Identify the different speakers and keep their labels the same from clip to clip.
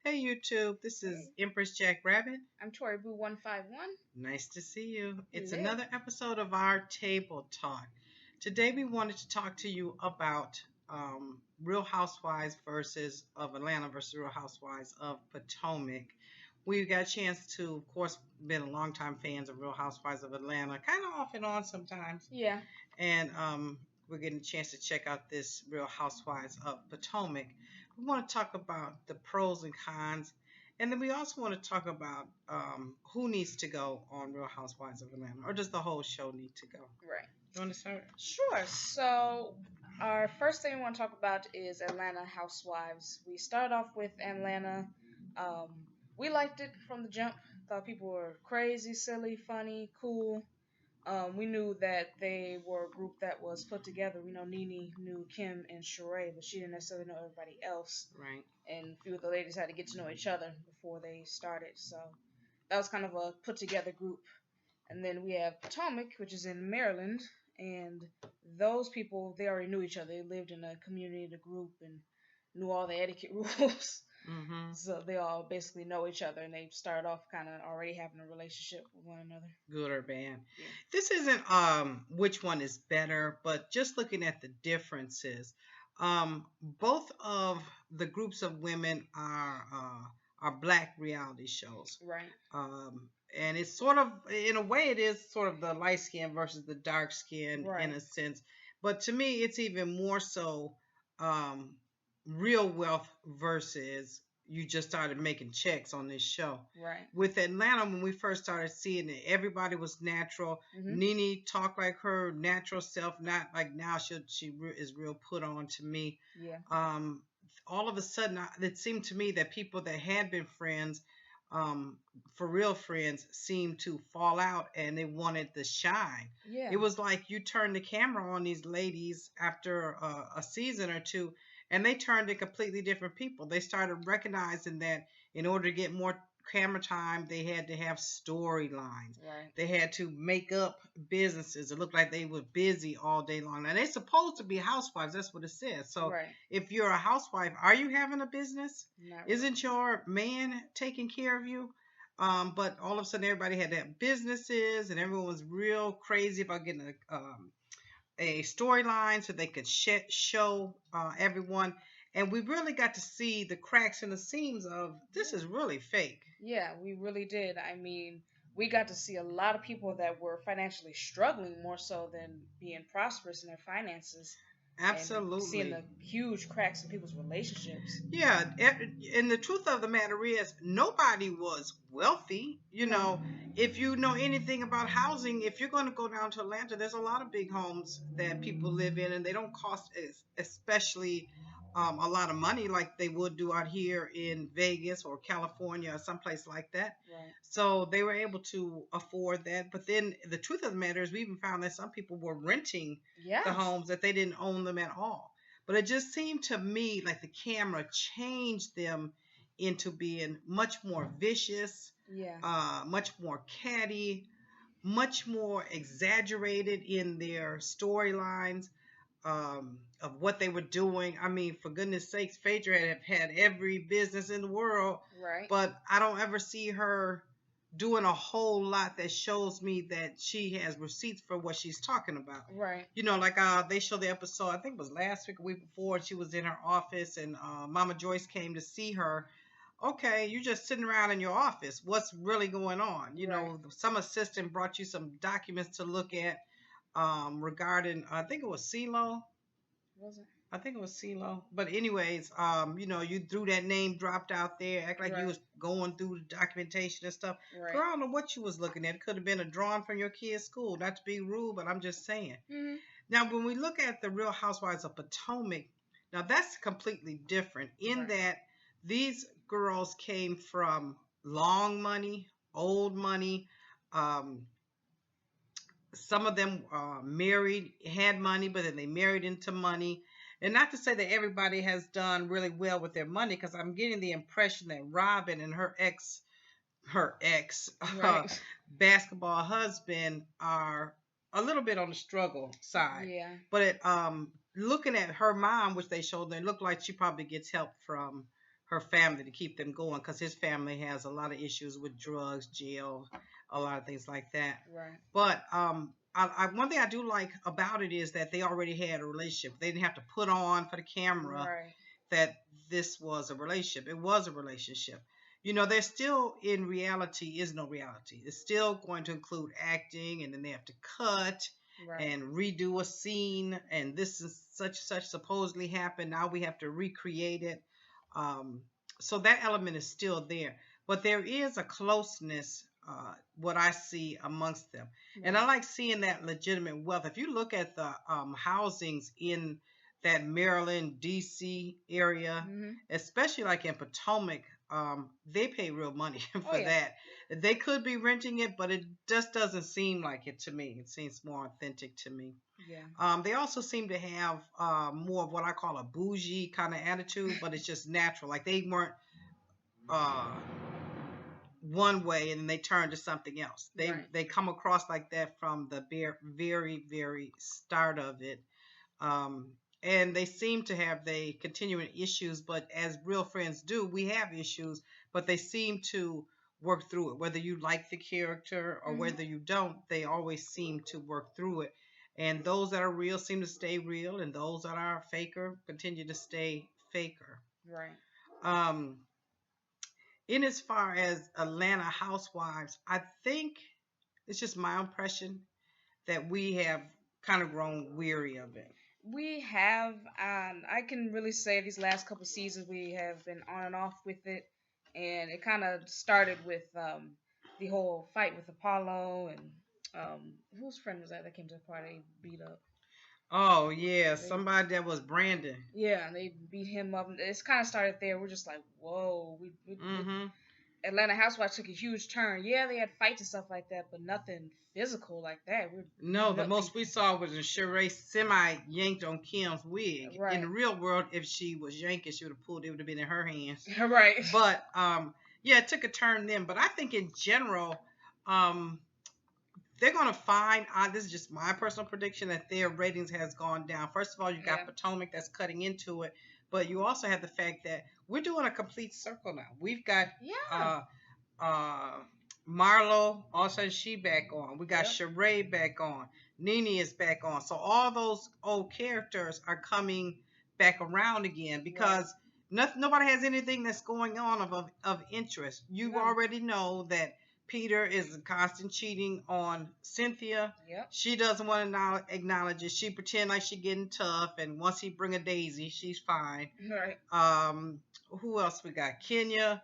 Speaker 1: Hey YouTube, this is
Speaker 2: Hey,
Speaker 1: Empress Jack Rabbit.
Speaker 2: I'm Tori Boo 151.
Speaker 1: Nice to see you. It's
Speaker 2: Hello.
Speaker 1: another episode of our Table Talk. Today we wanted to talk to you about Real Housewives versus of Atlanta versus Real Housewives of Potomac. We got a chance to, of course, been a longtime fans of Real Housewives of Atlanta, kind of off and on sometimes,
Speaker 2: Yeah.
Speaker 1: and we're getting a chance to check out this Real Housewives of Potomac. We want to talk about the pros and cons, and then we also want to talk about who needs to go on Real Housewives of Atlanta, or does the whole show need to go?
Speaker 2: Right.
Speaker 1: You want to start?
Speaker 2: Sure. So, our first thing we want to talk about is Atlanta Housewives. We start off with Atlanta. Um, we liked it from the jump. Thought people were crazy, silly, funny, cool. We knew that they were a group that was put together. We know Nene knew Kim and Sheree, but she didn't necessarily know everybody else.
Speaker 1: Right.
Speaker 2: And a few of the ladies had to get to know each other before they started. So that was kind of a put together group. And then we have Potomac, which is in Maryland, and those people they already knew each other. They lived in a community, a group, and knew all the etiquette rules.
Speaker 1: Mm-hmm.
Speaker 2: So they all basically know each other, and they started off kind of already having a relationship with one another.
Speaker 1: Good or bad.
Speaker 2: Yeah.
Speaker 1: This isn't which one is better, but just looking at the differences. Both of the groups of women are black reality shows.
Speaker 2: Right.
Speaker 1: And it's sort of, in a way, it is sort of the light skin versus the dark skin
Speaker 2: Right.
Speaker 1: in a sense. But to me, it's even more so um, real wealth versus you just started making checks on this show.
Speaker 2: Right.
Speaker 1: With Atlanta, when we first started seeing it, everybody was natural.
Speaker 2: Mm-hmm.
Speaker 1: Nene talked like her natural self, not like now is real put on to me.
Speaker 2: Yeah.
Speaker 1: All of a sudden, it seemed to me that people that had been friends, for real friends, seemed to fall out and they wanted the shine.
Speaker 2: Yeah.
Speaker 1: It was like you turned the camera on these ladies after a season or two, and they turned to completely different people. They started recognizing that in order to get more camera time, they had to have storylines.
Speaker 2: Right.
Speaker 1: They had to make up businesses. It looked like they were busy all day long. Now they're supposed to be housewives. That's what it says. So
Speaker 2: Right.
Speaker 1: if you're a housewife, are you having a business?
Speaker 2: Not really.
Speaker 1: Isn't your man taking care of you? But all of a sudden, everybody had to have businesses, and everyone was real crazy about getting a storyline so they could show everyone. And we really got to see the cracks in the seams of this is really fake.
Speaker 2: Yeah, we really did. I mean, we got to see a lot of people that were financially struggling more so than being prosperous in their finances. And seeing
Speaker 1: Absolutely.
Speaker 2: the huge cracks in people's relationships.
Speaker 1: Yeah, and the truth of the matter is, nobody was wealthy. You
Speaker 2: No.
Speaker 1: know, if you know anything about housing, if you're going to go down to Atlanta, there's a lot of big homes that people live in, and they don't cost especially a lot of money like they would do out here in Vegas or California or someplace like that.
Speaker 2: Right.
Speaker 1: So they were able to afford that. But then the truth of the matter is, we even found that some people were renting
Speaker 2: Yeah.
Speaker 1: the homes, that they didn't own them at all. But it just seemed to me like the camera changed them into being much more vicious,
Speaker 2: Yeah.
Speaker 1: much more catty, much more exaggerated in their storylines, of what they were doing. I mean, for goodness sakes, Phaedra had every business in the world,
Speaker 2: Right.
Speaker 1: but I don't ever see her doing a whole lot that shows me that she has receipts for what she's talking about.
Speaker 2: Right.
Speaker 1: You know, like they showed the episode, I think it was last week, a week before, she was in her office and Mama Joyce came to see her. Okay, you're just sitting around in your office. What's really going on? You
Speaker 2: Right.
Speaker 1: know, some assistant brought you some documents to look at regarding, I think it was CeeLo.
Speaker 2: Was it?
Speaker 1: I think it was CeeLo. But anyways, you know, you threw that name dropped out there, act like you
Speaker 2: Right.
Speaker 1: was going through the documentation and stuff.
Speaker 2: Right.
Speaker 1: Girl, I don't know what you was looking at. It could have been a drawing from your kid's school. Not to be rude, but I'm just saying.
Speaker 2: Mm-hmm.
Speaker 1: Now, when we look at the Real Housewives of Potomac, now that's completely different in
Speaker 2: Right.
Speaker 1: that these girls came from long money, old money. Um, some of them married, had money, but then they married into money. And not to say that everybody has done really well with their money, because I'm getting the impression that Robin and her ex
Speaker 2: Right.
Speaker 1: basketball husband are a little bit on the struggle side.
Speaker 2: Yeah.
Speaker 1: But looking at her mom, which they showed, it looked like she probably gets help from her family to keep them going because his family has a lot of issues with drugs, jail, a lot of things like that.
Speaker 2: Right.
Speaker 1: But one thing I do like about it is that they already had a relationship. They didn't have to put on for the camera
Speaker 2: Right.
Speaker 1: that this was a relationship. It was a relationship. You know, there's still in reality is no reality. It's still going to include acting, and then they have to cut
Speaker 2: Right.
Speaker 1: and redo a scene, and this is such supposedly happened. Now we have to recreate it. Um, so that element is still there, but there is a closeness. What I see amongst them, and I
Speaker 2: Right.
Speaker 1: like seeing that legitimate wealth. If you look at the housings in that Maryland, D.C. area,
Speaker 2: Mhm.
Speaker 1: especially like in Potomac, they pay real money
Speaker 2: Oh
Speaker 1: for
Speaker 2: yeah.
Speaker 1: that. They could be renting it, but it just doesn't seem like it to me. It seems more authentic to me.
Speaker 2: Yeah.
Speaker 1: They also seem to have more of what I call a bougie kind of attitude, but it's just natural. Like they weren't uh, one way and then they turn to something else. They
Speaker 2: Right.
Speaker 1: they come across like that from the very start of it. um, and they seem to have the continuing issues, but as real friends do, we have issues, but they seem to work through it. Whether you like the character or
Speaker 2: Mhm.
Speaker 1: whether you don't, they always seem to work through it. And those that are real seem to stay real, and those that are faker continue to stay faker.
Speaker 2: Right.
Speaker 1: Um, in as far as Atlanta Housewives, I think it's just my impression that we have kind of grown weary of it.
Speaker 2: We have, I can really say these last couple seasons we have been on and off with it, and it kind of started with the whole fight with Apollo and whose friend was that came to the party beat up.
Speaker 1: Oh yeah,
Speaker 2: They
Speaker 1: somebody that was Brandon.
Speaker 2: Yeah, and they beat him up. It's kind of started there. We're just like, whoa, we
Speaker 1: Mm-hmm.
Speaker 2: Atlanta Housewives took a huge turn. Yeah, they had fights and stuff like that, but nothing physical like that. We're
Speaker 1: No,
Speaker 2: beating
Speaker 1: the
Speaker 2: up
Speaker 1: most we
Speaker 2: people.
Speaker 1: saw was a Sheree semi yanked on Kim's wig. In the
Speaker 2: Right.
Speaker 1: real world, if she was yanking, she would have pulled it. Would have been in her hands.
Speaker 2: Right.
Speaker 1: But yeah, it took a turn then. But I think in general, um, they're gonna find. This is just my personal prediction that their ratings has gone down. First of all, you got
Speaker 2: Yeah.
Speaker 1: Potomac that's cutting into it, but you also have the fact that we're doing a complete circle now. We've got
Speaker 2: Yeah.
Speaker 1: uh, uh, Marlo, all of a sudden she back on. We got
Speaker 2: Yep.
Speaker 1: Sheree back on. Nene is back on. So all those old characters are coming back around again
Speaker 2: Right.
Speaker 1: because nobody has anything that's going on of interest. You
Speaker 2: No.
Speaker 1: already know that Peter is constant cheating on Cynthia.
Speaker 2: Yep.
Speaker 1: She doesn't want to acknowledge it. She pretend like she getting tough, and once he bring a daisy, she's fine.
Speaker 2: Right.
Speaker 1: Um, who else we got? Kenya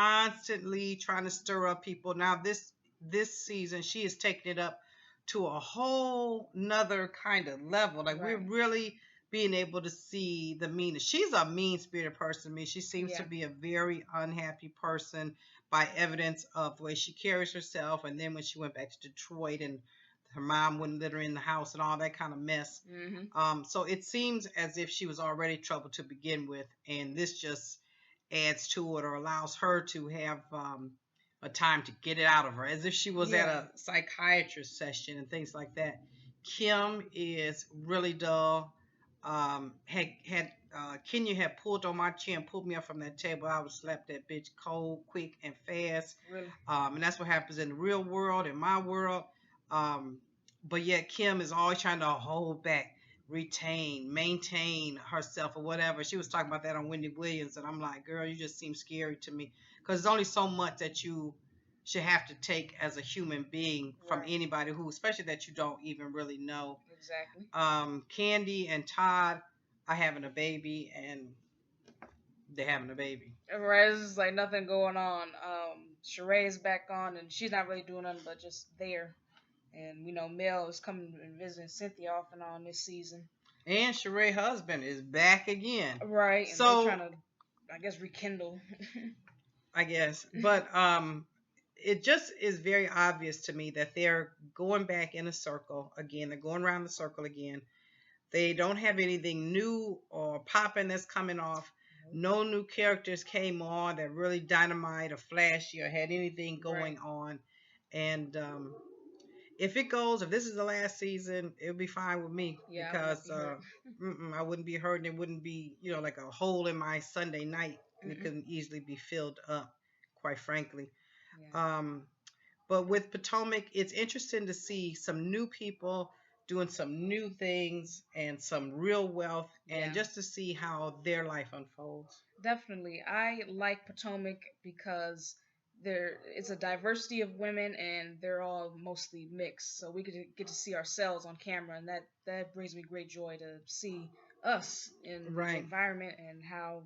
Speaker 1: constantly trying to stir up people. Now this season, she is taking it up to a whole nother kind of level. Like we're
Speaker 2: Right.
Speaker 1: really being able to see the meanness. She's a mean spirited person to me. She seems to
Speaker 2: Yeah.
Speaker 1: be a very unhappy person by evidence of the way she carries herself. And then when she went back to Detroit and her mom wouldn't let her in the house and all that kind of mess.
Speaker 2: Mhm.
Speaker 1: So it seems as if she was already troubled to begin with, and this just adds to it or allows her to have a time to get it out of her, as if she was at
Speaker 2: Yeah.
Speaker 1: a psychiatrist session and things like that. Kim is really dull. Had Kenya had pulled on my chin, pulled me up from that table, I would slap that bitch cold, quick, and fast.
Speaker 2: Really.
Speaker 1: And that's what happens in the real world, in my world. Um, but yet Kim is always trying to hold back, retain, maintain herself or whatever. She was talking about that on Wendy Williams, and I'm like, girl, you just seem scary to me because there's only so much that you should have to take as a human being from
Speaker 2: Right.
Speaker 1: anybody who, especially that you don't even really know.
Speaker 2: Exactly.
Speaker 1: Candy and Todd are having a baby, and they're having a baby.
Speaker 2: Right. It's just like nothing going on. Sheree's back on, and she's not really doing nothing but just there. And we know Mel is coming and visiting Cynthia off and on this season.
Speaker 1: And Sheree's husband is back again.
Speaker 2: Right. And they trying
Speaker 1: So
Speaker 2: to, I guess, rekindle.
Speaker 1: I guess, but it just is very obvious to me that they're going back in a circle again. They're going around the circle again. They don't have anything new or popping that's coming off. No new characters came on that really dynamite or flashy or had anything
Speaker 2: Right.
Speaker 1: going on. And if this is the last season, it'll be fine with me
Speaker 2: Yeah, I would not
Speaker 1: because
Speaker 2: be hurt.
Speaker 1: I wouldn't be hurt and it wouldn't be, like a hole in my Sunday night and it
Speaker 2: Mm-mm.
Speaker 1: couldn't easily be filled up, quite frankly.
Speaker 2: Yeah.
Speaker 1: Um, but with Potomac, it's interesting to see some new people doing some new things and some real wealth, and
Speaker 2: Yeah.
Speaker 1: just to see how their life unfolds.
Speaker 2: Definitely. I like Potomac because there it's a diversity of women and they're all mostly mixed. So we get to see ourselves on camera and that brings me great joy to see us in the
Speaker 1: Right.
Speaker 2: environment and how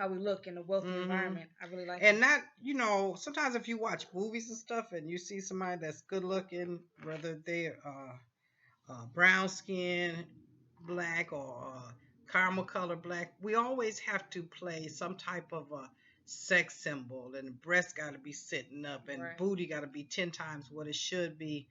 Speaker 2: we look in a wealthy
Speaker 1: Hmm.
Speaker 2: environment. I really like
Speaker 1: And
Speaker 2: it.
Speaker 1: not, sometimes if you watch movies and stuff and you see somebody that's good looking, whether they're brown skin, black, or caramel color black, we always have to play some type of a sex symbol, and the breast got to be sitting up, and
Speaker 2: Right.
Speaker 1: booty got to be 10 times what it should be.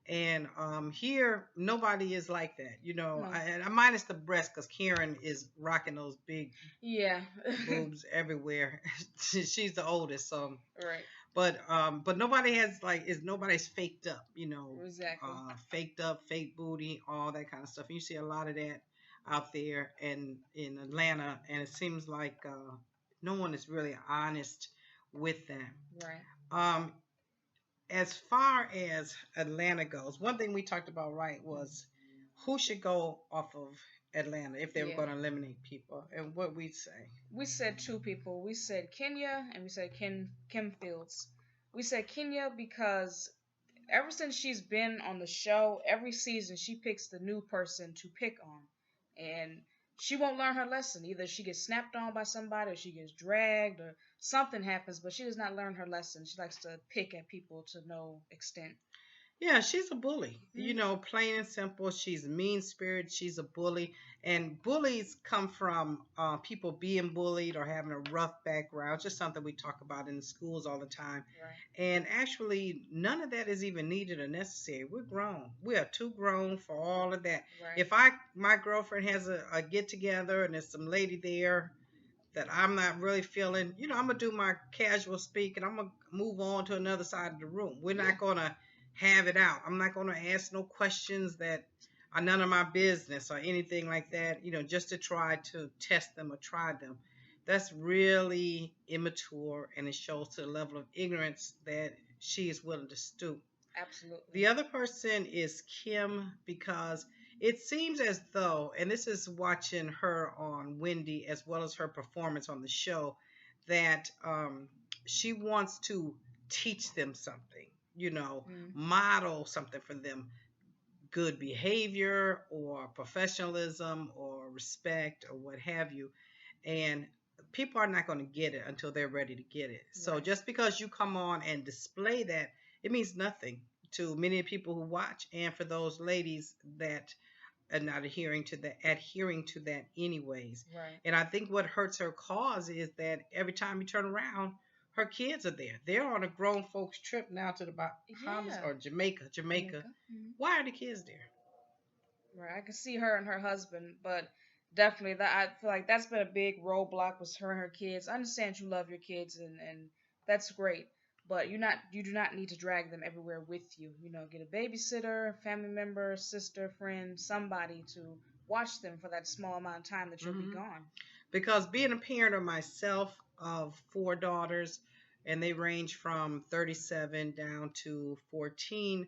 Speaker 1: And here, nobody is like that,
Speaker 2: No.
Speaker 1: and I minus the breast because Karen is rocking those big
Speaker 2: Yeah.
Speaker 1: boobs everywhere. She's the oldest, so
Speaker 2: Right.
Speaker 1: but nobody has like is nobody's faked up,
Speaker 2: Exactly.
Speaker 1: faked up, fake booty, all that kind of stuff. And you see a lot of that out there and in Atlanta, and it seems like no one is really honest with that.
Speaker 2: Right.
Speaker 1: Um, as far as Atlanta goes, one thing we talked about right was who should go off of Atlanta if they were
Speaker 2: Yeah.
Speaker 1: going to eliminate people, and what we'd say.
Speaker 2: We said two people. We said Kenya and we said Kim Fields. We said Kenya because ever since she's been on the show, every season she picks the new person to pick on. And she won't learn her lesson. Either she gets snapped on by somebody or she gets dragged or something happens, but she does not learn her lesson. She likes to pick at people to no extent.
Speaker 1: Yeah, she's a bully.
Speaker 2: Hmm.
Speaker 1: Plain and simple. She's mean spirited. She's a bully. And bullies come from people being bullied or having a rough background. It's just something we talk about in the schools all the time.
Speaker 2: Right.
Speaker 1: And actually, none of that is even needed or necessary. We're grown. We are too grown for all of that.
Speaker 2: Right.
Speaker 1: If my girlfriend has a get together and there's some lady there that I'm not really feeling, I'm gonna do my casual speak and I'm gonna move on to another side of the room. We're
Speaker 2: Yeah.
Speaker 1: not gonna have it out. I'm not gonna ask no questions that are none of my business or anything like that, just to try to test them or try them. That's really immature and it shows to the level of ignorance that she is willing to stoop.
Speaker 2: Absolutely.
Speaker 1: The other person is Kim because it seems as though, and this is watching her on Wendy as well as her performance on the show, that she wants to teach them something,
Speaker 2: Mm.
Speaker 1: model something for them, good behavior or professionalism or respect or what have you. And people are not going to get it until they're ready to get it. So
Speaker 2: Right.
Speaker 1: just because you come on and display that, it means nothing to many people who watch and for those ladies that are not adhering to that anyways.
Speaker 2: Right.
Speaker 1: And I think what hurts her cause is that every time you turn around, her kids are there. They're on a grown folks trip now to the Bahamas
Speaker 2: Yeah.
Speaker 1: or Jamaica. Jamaica.
Speaker 2: Jamaica. Mhm.
Speaker 1: Why are the kids there?
Speaker 2: Right. I can see her and her husband, but definitely that I feel like that's been a big roadblock with her and her kids. I understand you love your kids and that's great, but you do not need to drag them everywhere with you. Get a babysitter, family member, sister, friend, somebody to watch them for that small amount of time that you'll be
Speaker 1: Hmm.
Speaker 2: gone.
Speaker 1: Because being a parent of myself of four daughters, and they range from 37 down to 14,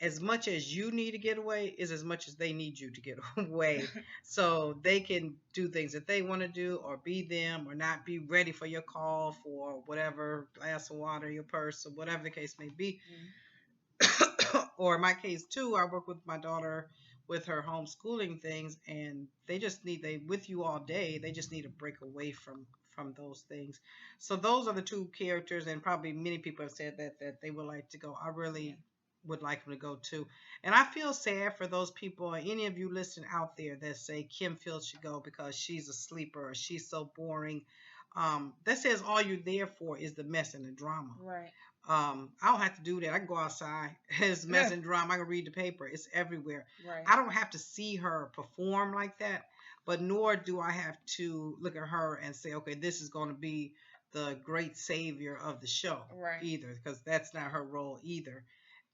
Speaker 1: as much as you need to get away is as much as they need you to get away. So they can do things that they want to do, or be them, or not be ready for your call for whatever glass of water, your purse, or whatever the case may be.
Speaker 2: Mm.
Speaker 1: Or in my case too, I work with my daughter with her homeschooling things, and they with you all day. They just need a break away from those things. So those are the two characters, and probably many people have said that they would like to go. I
Speaker 2: Yeah.
Speaker 1: really would like them to go too, and I feel sad for those people. Any of you listening out there that say Kim Fields should go because she's a sleeper or she's so boring. That says all you're there for is the mess and the drama.
Speaker 2: Right.
Speaker 1: I don't have to do that. I can go outside. It's mess and drama. I can read the paper. It's everywhere.
Speaker 2: Right.
Speaker 1: I don't have to see her perform like that, but nor do I have to look at her and say, okay, this is going to be the great savior of the show
Speaker 2: Right.
Speaker 1: either, because that's not her role either.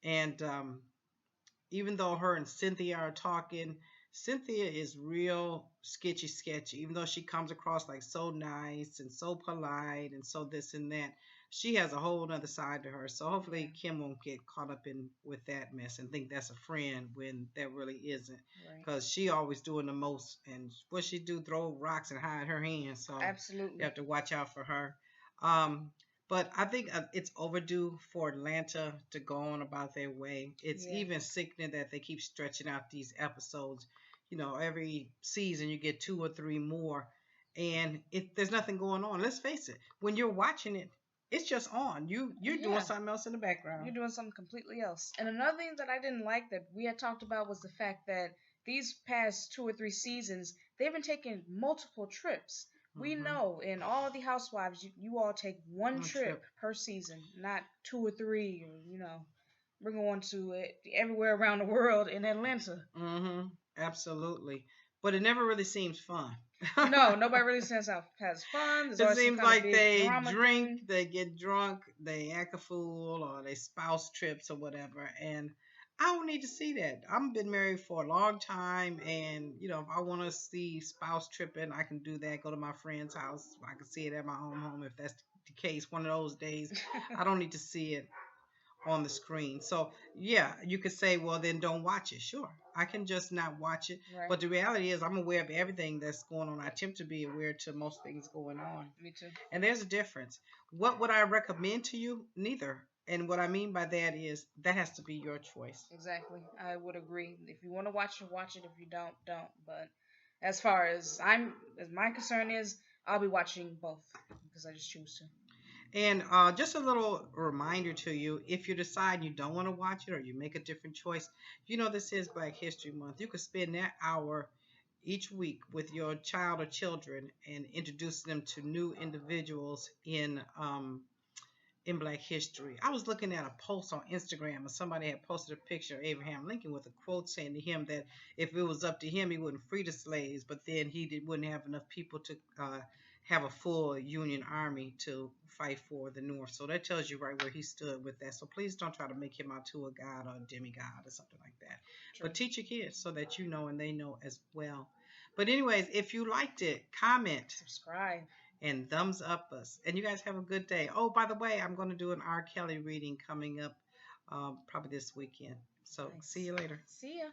Speaker 1: And even though her and Cynthia are talking, Cynthia is real sketchy. Even though she comes across like so nice and so polite and so this and that, she has a whole other side to her. So
Speaker 2: Yeah.
Speaker 1: hopefully Kim won't get caught up in with that mess and think that's a friend when that really isn't.
Speaker 2: Right.
Speaker 1: Because she always doing the most, and what she do, throw rocks and hide her hands. So you
Speaker 2: Absolutely.
Speaker 1: have to watch out for her. Um, but I think it's overdue for Atlanta to go on about their way. It's
Speaker 2: Yeah.
Speaker 1: even sickening that they keep stretching out these episodes. You know, every season you get two or three more, and there's nothing going on. Let's face it, when you're watching it, it's just on. You're doing
Speaker 2: Yeah.
Speaker 1: something else in the background.
Speaker 2: You're doing something completely else. And another thing that I didn't like that we had talked about was the fact that these past 2 or 3 seasons, they've been taking multiple trips. We
Speaker 1: Mm-hmm.
Speaker 2: know in all the Housewives, you all take one
Speaker 1: One
Speaker 2: trip
Speaker 1: trip.
Speaker 2: per season, not 2 or 3, or, we're going to everywhere around the world in Atlanta.
Speaker 1: Mm-hmm. Absolutely. But it never really seems fun.
Speaker 2: No, nobody really says how has fun. There's
Speaker 1: It
Speaker 2: always some
Speaker 1: seems
Speaker 2: kind of
Speaker 1: like
Speaker 2: big
Speaker 1: they
Speaker 2: drama
Speaker 1: drink,
Speaker 2: thing.
Speaker 1: they get drunk, they act a fool, or they spouse trips or whatever. And I don't need to see that. I've been married for a long time, and if I want to see spouse tripping, I can do that. Go to my friend's house. I can see it at my own home if that's the case. One of those days, I don't need to see it on the screen. So yeah, you could say, well, then don't watch it. Sure, I can just not watch it.
Speaker 2: Right.
Speaker 1: But the reality is, I'm aware of everything that's going on. I attempt to be aware to most things going on,
Speaker 2: Me too.
Speaker 1: and there's a difference. What would I recommend to you? Neither. And what I mean by that is that has to be your choice.
Speaker 2: Exactly. I would agree. If you want to watch it, watch it. If you don't, don't. But as far as my concern is, I'll be watching both because I just choose to.
Speaker 1: And just a little reminder to you, if you decide you don't want to watch it or you make a different choice, this is Black History Month. You could spend that hour each week with your child or children and introduce them to new individuals in Black history. I was looking at a post on Instagram and somebody had posted a picture of Abraham Lincoln with a quote saying to him that if it was up to him, he wouldn't free the slaves, but then wouldn't have enough people to have a full Union army to fight for the North. So that tells you right where he stood with that. So please don't try to make him out to a god or a demigod or something like that.
Speaker 2: True.
Speaker 1: But teach your kids so that you know and they know as well. But anyways, if you liked it, comment
Speaker 2: Subscribe.
Speaker 1: and thumbs up us. And you guys have a good day. Oh, by the way, I'm going to do an R. Kelly reading coming up probably this weekend. So
Speaker 2: Nice.
Speaker 1: see you later.
Speaker 2: See ya.